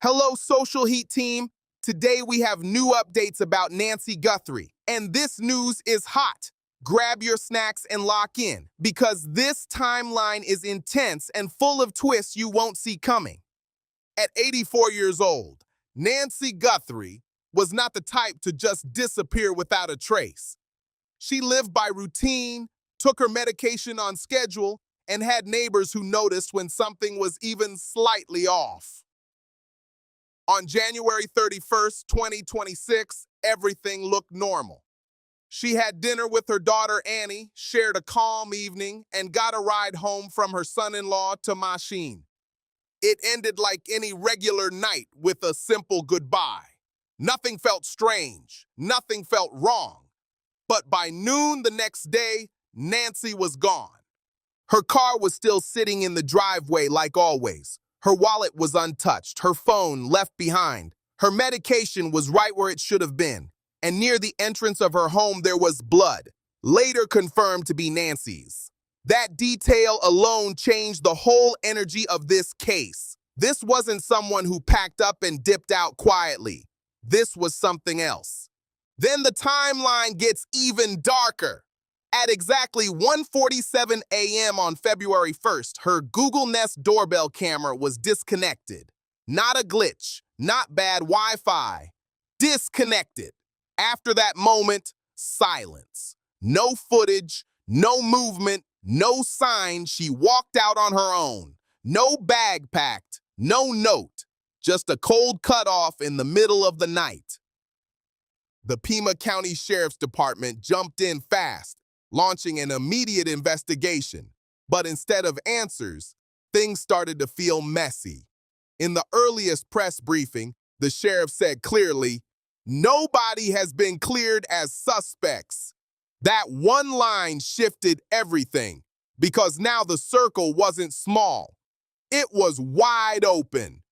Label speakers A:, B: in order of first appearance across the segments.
A: Hello, Social Heat team. Today we have new updates about Nancy Guthrie, and this news is hot. Grab your snacks and lock in, because this timeline is intense and full of twists you won't see coming. At 84 years old, Nancy Guthrie was not the type to just disappear without a trace. She lived by routine, took her medication on schedule, and had neighbors who noticed when something was even slightly off. On January 31st, 2026, everything looked normal. She had dinner with her daughter Annie, shared a calm evening, and got a ride home from her son-in-law to Machine. It ended like any regular night with a simple goodbye. Nothing felt strange, nothing felt wrong. But by noon the next day, Nancy was gone. Her car was still sitting in the driveway like always. Her wallet was untouched, her phone left behind. Her medication was right where it should have been. And near the entrance of her home there was blood, later confirmed to be Nancy's. That detail alone changed the whole energy of this case. This wasn't someone who packed up and dipped out quietly. This was something else. Then the timeline gets even darker. At exactly 1:47 a.m. on February 1st, her Google Nest doorbell camera was disconnected. Not a glitch, not bad Wi-Fi. Disconnected. After that moment, silence. No footage, no movement, no sign. She walked out on her own. No bag packed, no note. Just a cold cutoff in the middle of the night. The Pima County Sheriff's Department jumped in fast, launching an immediate investigation. But instead of answers, things started to feel messy. In the earliest press briefing, the sheriff said clearly, "Nobody has been cleared as suspects." That one line shifted everything, because now the circle wasn't small. It was wide open.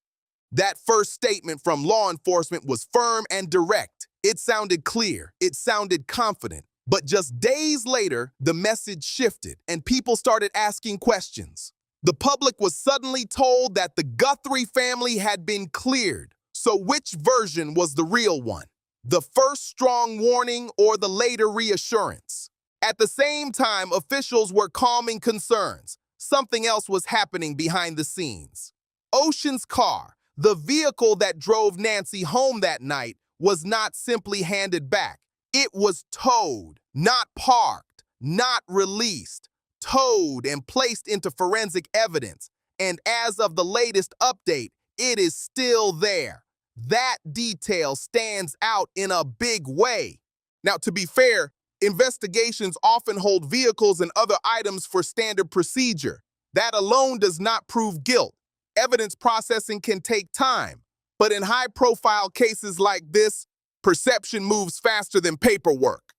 A: That first statement from law enforcement was firm and direct. It sounded clear. It sounded confident. But just days later, the message shifted and people started asking questions. The public was suddenly told that the Guthrie family had been cleared. So which version was the real one? The first strong warning or the later reassurance? At the same time, officials were calming concerns. Something else was happening behind the scenes. Ocean's car, the vehicle that drove Nancy home that night, was not simply handed back. It was towed, not parked, not released, towed and placed into forensic evidence. And as of the latest update, it is still there. That detail stands out in a big way. Now, to be fair, investigations often hold vehicles and other items for standard procedure. That alone does not prove guilt. Evidence processing can take time. But in high-profile cases like this, perception moves faster than paperwork.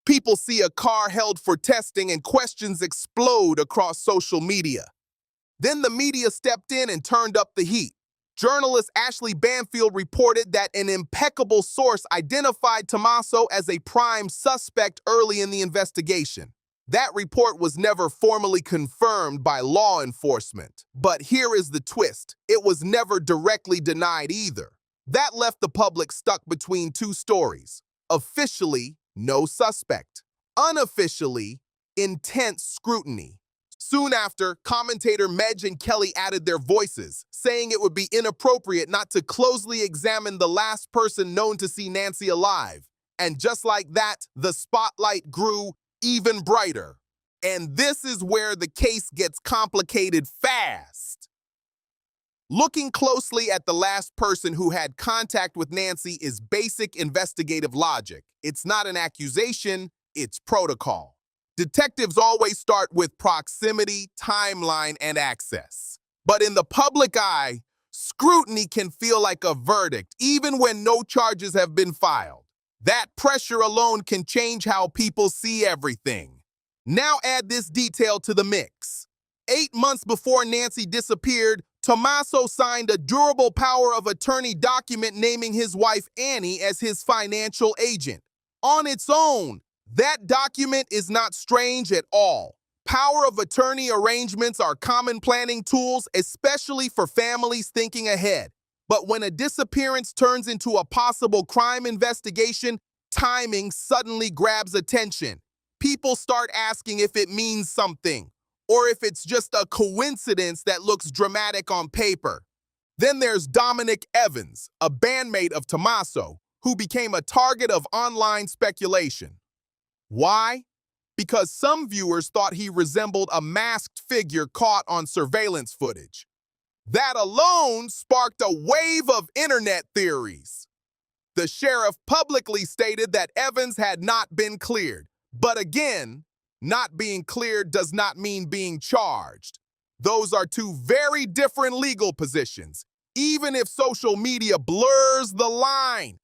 A: People see a car held for testing and questions explode across social media. Then the media stepped in and turned up the heat. Journalist Ashley Banfield reported that an impeccable source identified Tommaso as a prime suspect early in the investigation. That report was never formally confirmed by law enforcement. But here is the twist. It was never directly denied either. That left the public stuck between two stories. Officially, no suspect. Unofficially, intense scrutiny. Soon after, commentator Medj and Kelly added their voices, saying it would be inappropriate not to closely examine the last person known to see Nancy alive. And just like that, the spotlight grew even brighter. And this is where the case gets complicated fast. Looking closely at the last person who had contact with Nancy is basic investigative logic. It's not an accusation, it's protocol. Detectives always start with proximity, timeline, and access. But in the public eye, scrutiny can feel like a verdict, even when no charges have been filed. That pressure alone can change how people see everything. Now add this detail to the mix. 8 months before Nancy disappeared, Tommaso signed a durable power of attorney document naming his wife Annie as his financial agent. On its own, that document is not strange at all. Power of attorney arrangements are common planning tools, especially for families thinking ahead. But when a disappearance turns into a possible crime investigation, timing suddenly grabs attention. People start asking if it means something, or if it's just a coincidence that looks dramatic on paper. Then there's Dominic Evans, a bandmate of Tommaso, who became a target of online speculation. Why? Because some viewers thought he resembled a masked figure caught on surveillance footage. That alone sparked a wave of internet theories. The sheriff publicly stated that Evans had not been cleared. But again, not being cleared does not mean being charged. Those are two very different legal positions, even if social media blurs the line.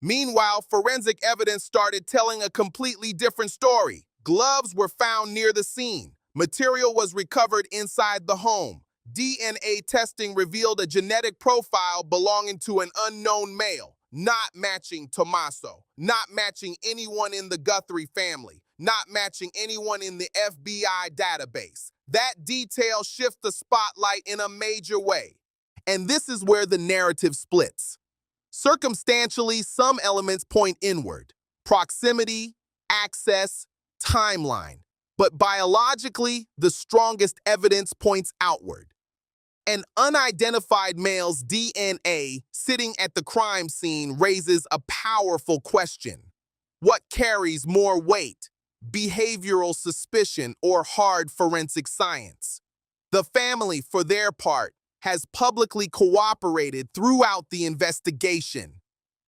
A: Meanwhile, forensic evidence started telling a completely different story. Gloves were found near the scene. Material was recovered inside the home. DNA testing revealed a genetic profile belonging to an unknown male, not matching Tommaso, not matching anyone in the Guthrie family, not matching anyone in the FBI database. That detail shifts the spotlight in a major way. And this is where the narrative splits. Circumstantially, some elements point inward: proximity, access, timeline. But biologically, the strongest evidence points outward. An unidentified male's DNA sitting at the crime scene raises a powerful question. What carries more weight, behavioral suspicion or hard forensic science? The family, for their part, has publicly cooperated throughout the investigation.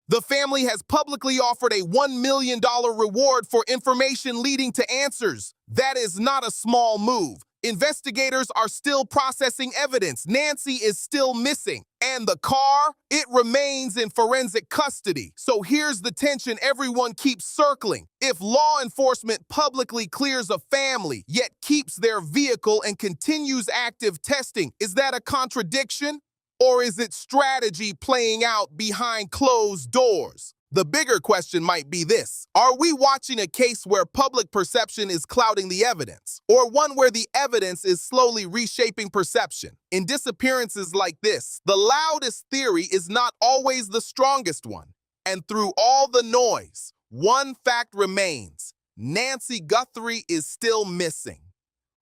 A: The family has publicly offered a $1 million reward for information leading to answers. That is not a small move. Investigators are still processing evidence. Nancy is still missing. And the car, it remains in forensic custody. So here's the tension everyone keeps circling. If law enforcement publicly clears a family, yet keeps their vehicle and continues active testing, is that a contradiction? Or is it strategy playing out behind closed doors? The bigger question might be this: are we watching a case where public perception is clouding the evidence, or one where the evidence is slowly reshaping perception? In disappearances like this, the loudest theory is not always the strongest one. And through all the noise, one fact remains: Nancy Guthrie is still missing.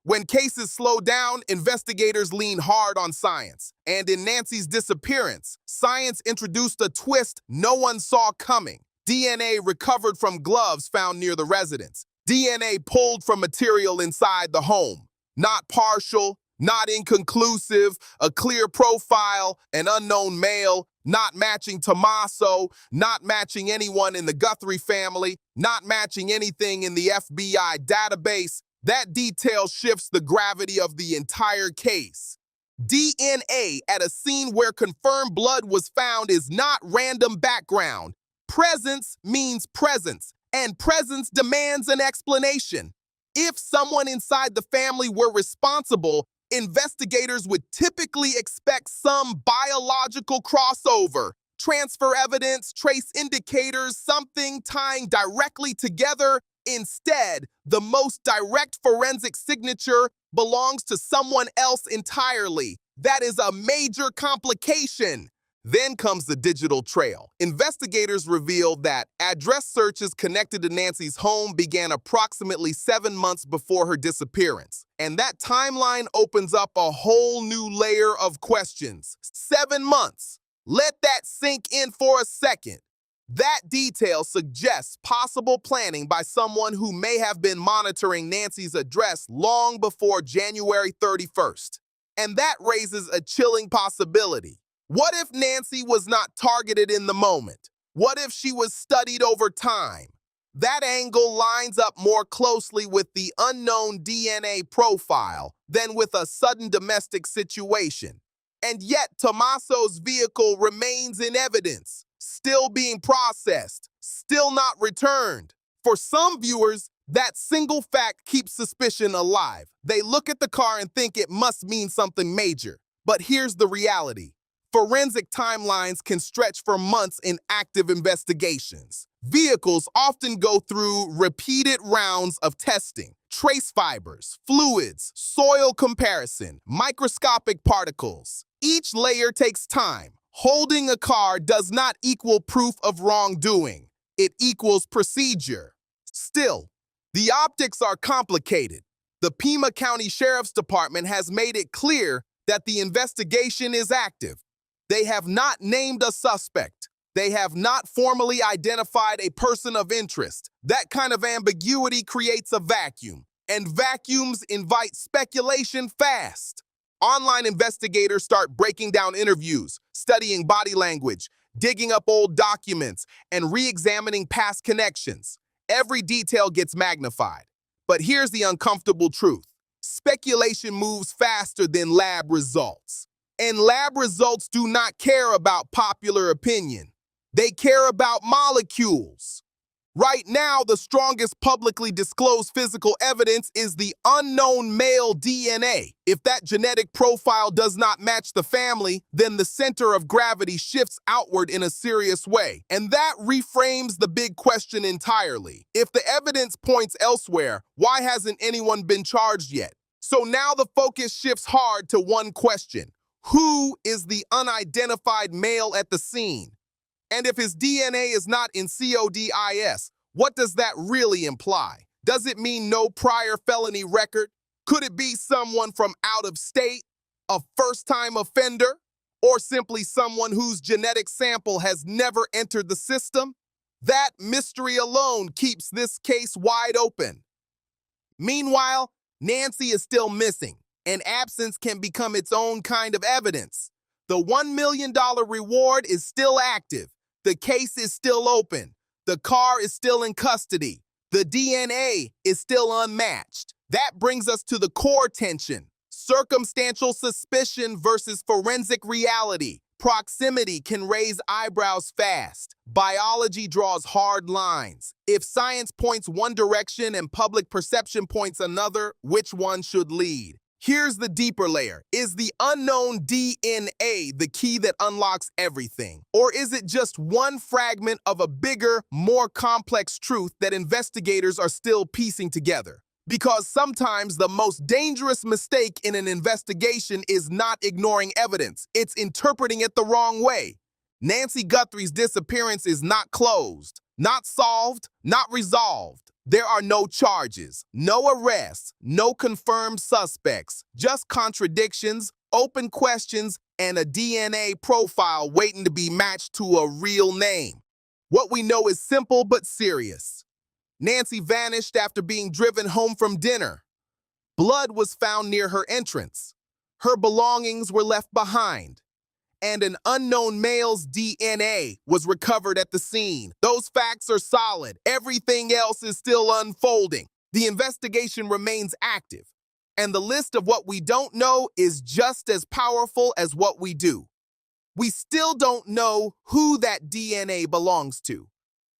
A: When cases slow down, investigators lean hard on science. And in Nancy's disappearance, science introduced a twist no one saw coming. DNA recovered from gloves found near the residence. DNA pulled from material inside the home. Not partial, not inconclusive, a clear profile, an unknown male, not matching Tommaso, not matching anyone in the Guthrie family, not matching anything in the FBI database. That detail shifts the gravity of the entire case. DNA at a scene where confirmed blood was found is not random background. Presence means presence, and presence demands an explanation. If someone inside the family were responsible, investigators would typically expect some biological crossover. Transfer evidence, trace indicators, something tying directly together. Instead, the most direct forensic signature belongs to someone else entirely. That is a major complication. Then comes the digital trail. Investigators revealed that address searches connected to Nancy's home began approximately 7 months before her disappearance. And that timeline opens up a whole new layer of questions. 7 months. Let that sink in for a second. That detail suggests possible planning by someone who may have been monitoring Nancy's address long before January 31st. And that raises a chilling possibility. What if Nancy was not targeted in the moment? What if she was studied over time? That angle lines up more closely with the unknown DNA profile than with a sudden domestic situation. And yet, Tommaso's vehicle remains in evidence, still being processed, still not returned. For some viewers, that single fact keeps suspicion alive. They look at the car and think it must mean something major. But here's the reality. Forensic timelines can stretch for months in active investigations. Vehicles often go through repeated rounds of testing. Trace fibers, fluids, soil comparison, microscopic particles. Each layer takes time. Holding a car does not equal proof of wrongdoing. It equals procedure. Still, the optics are complicated. The Pima County Sheriff's Department has made it clear that the investigation is active. They have not named a suspect. They have not formally identified a person of interest. That kind of ambiguity creates a vacuum, and vacuums invite speculation fast. Online investigators start breaking down interviews, studying body language, digging up old documents, and re-examining past connections. Every detail gets magnified. But here's the uncomfortable truth. Speculation moves faster than lab results. And lab results do not care about popular opinion. They care about molecules. Right now, the strongest publicly disclosed physical evidence is the unknown male DNA. If that genetic profile does not match the family, then the center of gravity shifts outward in a serious way. And that reframes the big question entirely. If the evidence points elsewhere, why hasn't anyone been charged yet? So now the focus shifts hard to one question. Who is the unidentified male at the scene? And if his DNA is not in CODIS, what does that really imply? Does it mean no prior felony record? Could it be someone from out of state, a first-time offender, or simply someone whose genetic sample has never entered the system? That mystery alone keeps this case wide open. Meanwhile, Nancy is still missing, and absence can become its own kind of evidence. The $1 million reward is still active. The case is still open. The car is still in custody. The DNA is still unmatched. That brings us to the core tension. Circumstantial suspicion versus forensic reality. Proximity can raise eyebrows fast. Biology draws hard lines. If science points one direction and public perception points another, which one should lead? Here's the deeper layer. Is the unknown DNA the key that unlocks everything? Or is it just one fragment of a bigger, more complex truth that investigators are still piecing together? Because sometimes the most dangerous mistake in an investigation is not ignoring evidence. It's interpreting it the wrong way. Nancy Guthrie's disappearance is not closed, not solved, not resolved. There are no charges, no arrests, no confirmed suspects, just contradictions, open questions, and a DNA profile waiting to be matched to a real name. What we know is simple but serious. Nancy vanished after being driven home from dinner. Blood was found near her entrance. Her belongings were left behind. And an unknown male's DNA was recovered at the scene. Those facts are solid. Everything else is still unfolding. The investigation remains active. And the list of what we don't know is just as powerful as what we do. We still don't know who that DNA belongs to.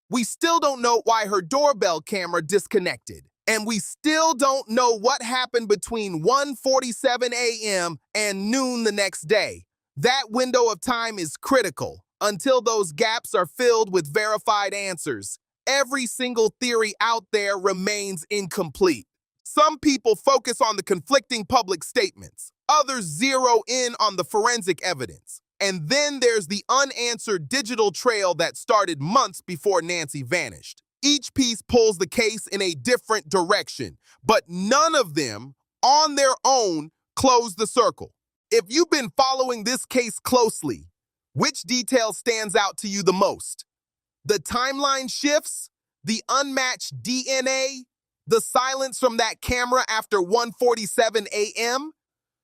A: We still don't know why her doorbell camera disconnected. And we still don't know what happened between 1:47 a.m. and noon the next day. That window of time is critical. Until those gaps are filled with verified answers, every single theory out there remains incomplete. Some people focus on the conflicting public statements. Others zero in on the forensic evidence. And then there's the unanswered digital trail that started months before Nancy vanished. Each piece pulls the case in a different direction, but none of them, on their own, close the circle. If you've been following this case closely, which detail stands out to you the most? The timeline shifts, the unmatched DNA, the silence from that camera after 1:47 a.m.?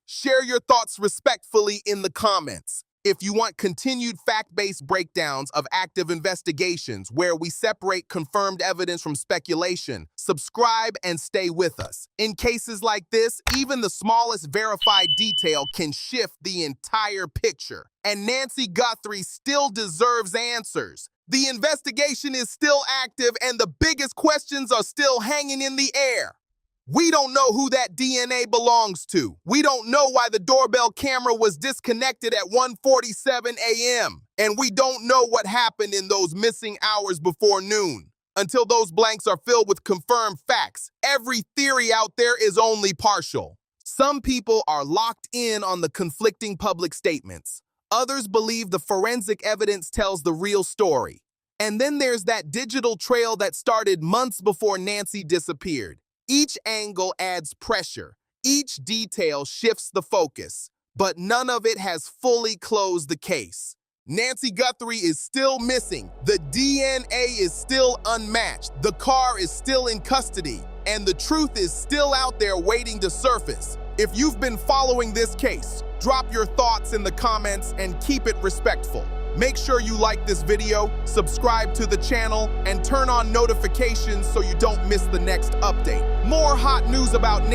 A: Share your thoughts respectfully in the comments. If you want continued fact-based breakdowns of active investigations where we separate confirmed evidence from speculation, subscribe and stay with us. In cases like this, even the smallest verified detail can shift the entire picture. And Nancy Guthrie still deserves answers. The investigation is still active and the biggest questions are still hanging in the air. We don't know who that DNA belongs to. We don't know why the doorbell camera was disconnected at 1:47 a.m. And we don't know what happened in those missing hours before noon. Until those blanks are filled with confirmed facts, every theory out there is only partial. Some people are locked in on the conflicting public statements. Others believe the forensic evidence tells the real story. And then there's that digital trail that started months before Nancy disappeared. Each angle adds pressure. Each detail shifts the focus. But none of it has fully closed the case. Nancy Guthrie is still missing. The DNA is still unmatched. The car is still in custody. And the truth is still out there waiting to surface. If you've been following this case, drop your thoughts in the comments and keep it respectful. Make sure you like this video, subscribe to the channel, and turn on notifications so you don't miss the next update. More hot news about Nancy